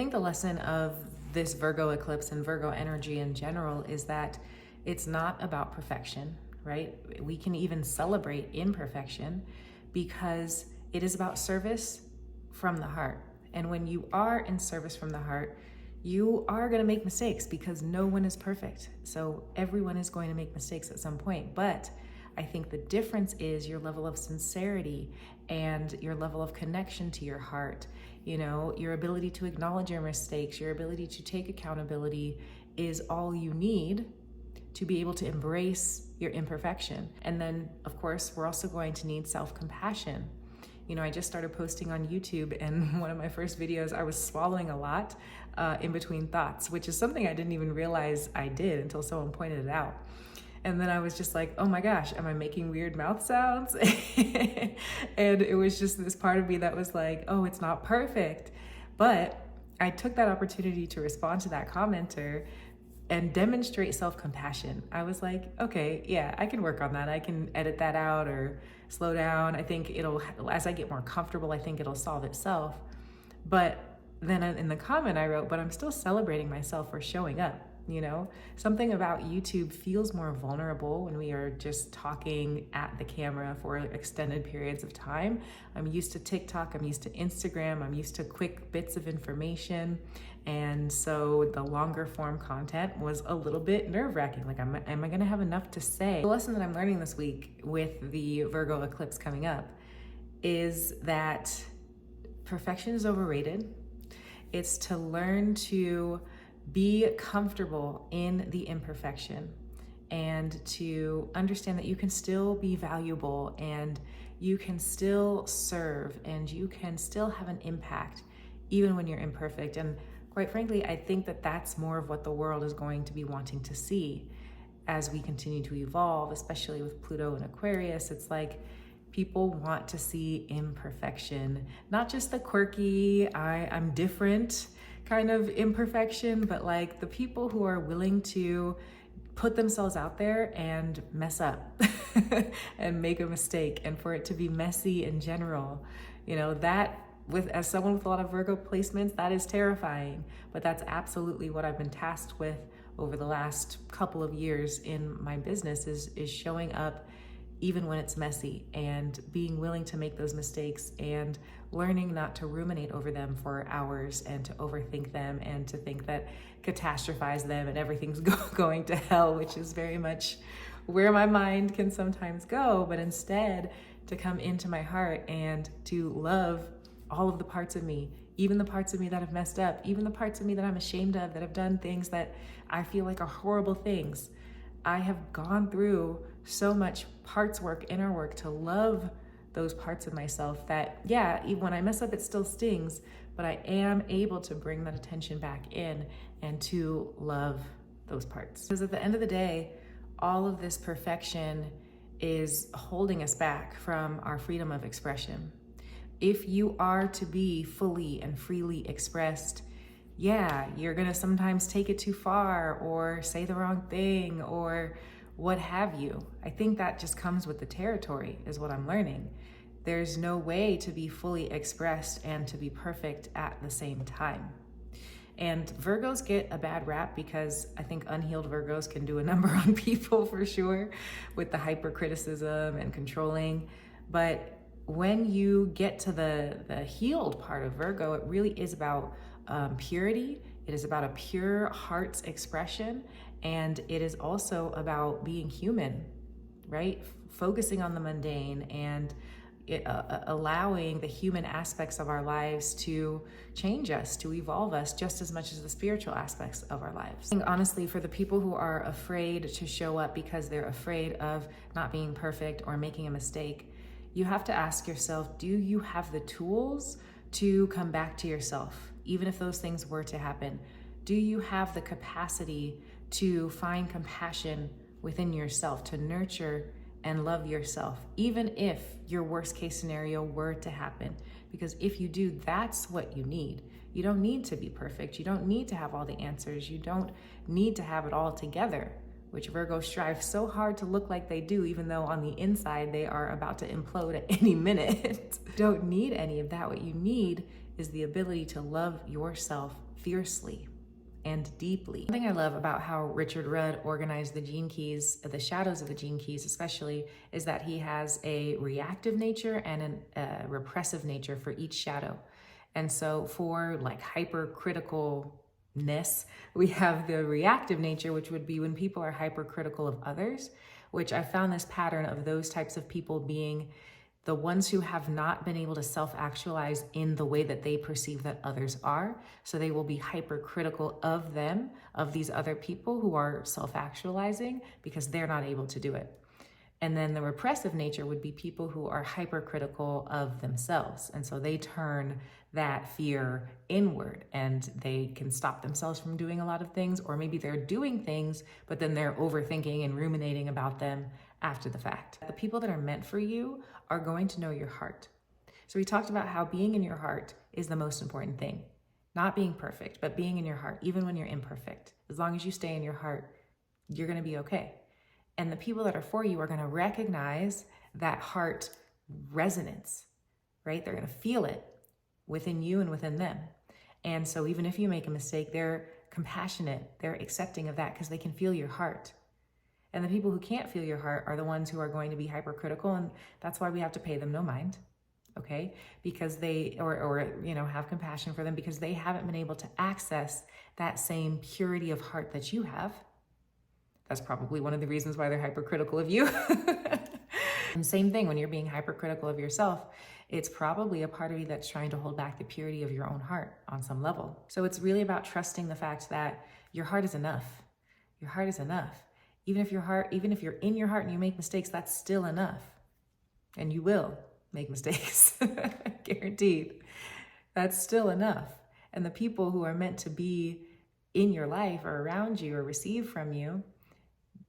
I think the lesson of this Virgo eclipse and Virgo energy in general is that it's not about perfection, right? We can even celebrate imperfection because it is about service from the heart. And when you are in service from the heart, you are going to make mistakes because no one is perfect. So everyone is going to make mistakes at some point. But I think the difference is your level of sincerity and your level of connection to your heart. You know, your ability to acknowledge your mistakes, your ability to take accountability is all you need to be able to embrace your imperfection. And then, of course, we're also going to need self-compassion. You know, I just started posting on YouTube, and one of my first videos, I was swallowing a lot in between thoughts, which is something I didn't even realize I did until someone pointed it out. And then I was just like, oh my gosh, am I making weird mouth sounds? And it was just this part of me that was like, oh, it's not perfect. But I took that opportunity to respond to that commenter and demonstrate self-compassion. I was like, okay, yeah, I can work on that. I can edit that out or slow down. I think it'll, as I get more comfortable, I think it'll solve itself. But then in the comment I wrote, but I'm still celebrating myself for showing up. You know, something about YouTube feels more vulnerable when we are just talking at the camera for extended periods of time. I'm used to TikTok, I'm used to Instagram, I'm used to quick bits of information. And so the longer form content was a little bit nerve-wracking. Like, am I gonna have enough to say? The lesson that I'm learning this week with the Virgo eclipse coming up is that perfection is overrated. It's to learn to be comfortable in the imperfection and to understand that you can still be valuable and you can still serve and you can still have an impact even when you're imperfect. And quite frankly, I think that that's more of what the world is going to be wanting to see as we continue to evolve, especially with Pluto and Aquarius. It's like people want to see imperfection, not just the quirky, I'm different kind of imperfection, but like the people who are willing to put themselves out there and mess up and make a mistake, and for it to be messy in general. You know, that as someone with a lot of Virgo placements, that is terrifying, but that's absolutely what I've been tasked with over the last couple of years in my business is showing up even when it's messy and being willing to make those mistakes and learning not to ruminate over them for hours and to overthink them and to think that catastrophize them and everything's going to hell, which is very much where my mind can sometimes go, but instead to come into my heart and to love all of the parts of me, even the parts of me that have messed up, even the parts of me that I'm ashamed of, that have done things that I feel like are horrible things. I have gone through so much parts work, inner work, to love those parts of myself that, yeah, even when I mess up, it still stings, but I am able to bring that attention back in and to love those parts. Because at the end of the day, all of this perfection is holding us back from our freedom of expression. If you are to be fully and freely expressed, yeah, you're gonna sometimes take it too far or say the wrong thing or what have you. I think that just comes with the territory, is what I'm learning. There's no way to be fully expressed and to be perfect at the same time. And Virgos get a bad rap because I think unhealed Virgos can do a number on people for sure with the hypercriticism and controlling. But when you get to the healed part of Virgo, it really is about purity. It is about a pure heart's expression. And it is also about being human, right? Focusing on the mundane and allowing the human aspects of our lives to change us, to evolve us just as much as the spiritual aspects of our lives. I think honestly, for the people who are afraid to show up because they're afraid of not being perfect or making a mistake, you have to ask yourself, do you have the tools to come back to yourself, even if those things were to happen? Do you have the capacity to find compassion within yourself, to nurture and love yourself, even if your worst case scenario were to happen? Because if you do, that's what you need. You don't need to be perfect. You don't need to have all the answers. You don't need to have it all together, which Virgos strive so hard to look like they do, even though on the inside they are about to implode at any minute. You don't need any of that. What you need is the ability to love yourself fiercely and deeply. One thing I love about how Richard Rudd organized the gene keys, the shadows of the gene keys especially, is that he has a reactive nature and a repressive nature for each shadow. And so for like hypercriticalness, we have the reactive nature, which would be when people are hypercritical of others, which I found this pattern of those types of people being the ones who have not been able to self-actualize in the way that they perceive that others are. So they will be hypercritical of them, of these other people who are self-actualizing because they're not able to do it. And then the repressive nature would be people who are hypercritical of themselves. And so they turn that fear inward and they can stop themselves from doing a lot of things, or maybe they're doing things, but then they're overthinking and ruminating about them after the fact. The people that are meant for you are going to know your heart. So we talked about how being in your heart is the most important thing. Not being perfect, but being in your heart, even when you're imperfect. As long as you stay in your heart, you're gonna be okay. And the people that are for you are gonna recognize that heart resonance, right? They're gonna feel it within you and within them. And so even if you make a mistake, they're compassionate, they're accepting of that because they can feel your heart. And the people who can't feel your heart are the ones who are going to be hypercritical, and that's why we have to pay them no mind, okay? Because they, or have compassion for them because they haven't been able to access that same purity of heart that you have. That's probably one of the reasons why they're hypercritical of you. And same thing, when you're being hypercritical of yourself, it's probably a part of you that's trying to hold back the purity of your own heart on some level. So it's really about trusting the fact that your heart is enough. Your heart is enough. Even if you're in your heart and you make mistakes, that's still enough. And you will make mistakes, guaranteed. That's still enough. And the people who are meant to be in your life or around you or receive from you,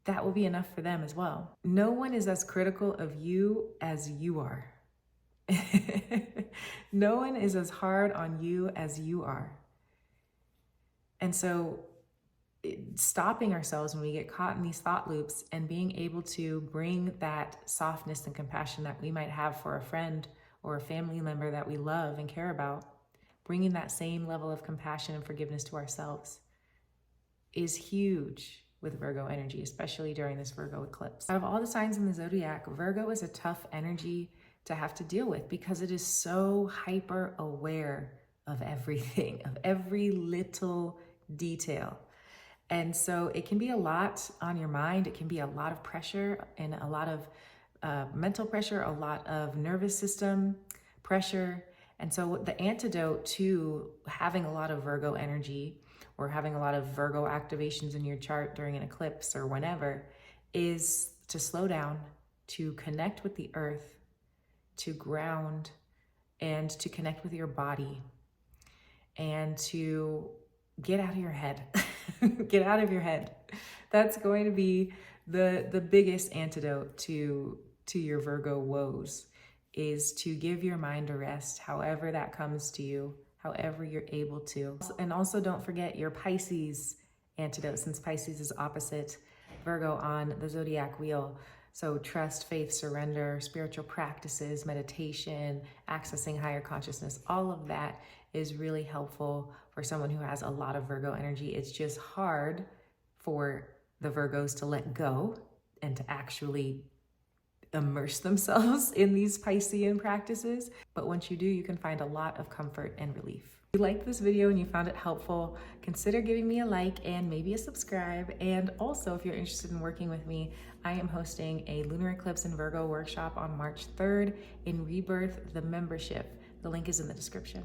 that will be enough for them as well. No one is as critical of you as you are. No one is as hard on you as you are. And so stopping ourselves when we get caught in these thought loops and being able to bring that softness and compassion that we might have for a friend or a family member that we love and care about, bringing that same level of compassion and forgiveness to ourselves is huge with Virgo energy, especially during this Virgo eclipse. Out of all the signs in the zodiac, Virgo is a tough energy to have to deal with because it is so hyper aware of everything, of every little detail. And so it can be a lot on your mind. It can be a lot of pressure and a lot of mental pressure, a lot of nervous system pressure. And so the antidote to having a lot of Virgo energy or having a lot of Virgo activations in your chart during an eclipse or whenever is to slow down, to connect with the earth, to ground, and to connect with your body, and to get out of your head. Get out of your head. That's going to be the biggest antidote to your Virgo woes, is to give your mind a rest, however that comes to you, however you're able to. And also don't forget your Pisces antidote, since Pisces is opposite Virgo on the zodiac wheel. So trust, faith, surrender, spiritual practices, meditation, accessing higher consciousness, all of that is really helpful for someone who has a lot of Virgo energy. It's just hard for the Virgos to let go and to actually immerse themselves in these Piscean practices. But once you do, you can find a lot of comfort and relief. If you liked this video and you found it helpful, consider giving me a like and maybe a subscribe. And also, if you're interested in working with me, I am hosting a Lunar Eclipse in Virgo workshop on March 3rd in Rebirth, the membership. The link is in the description.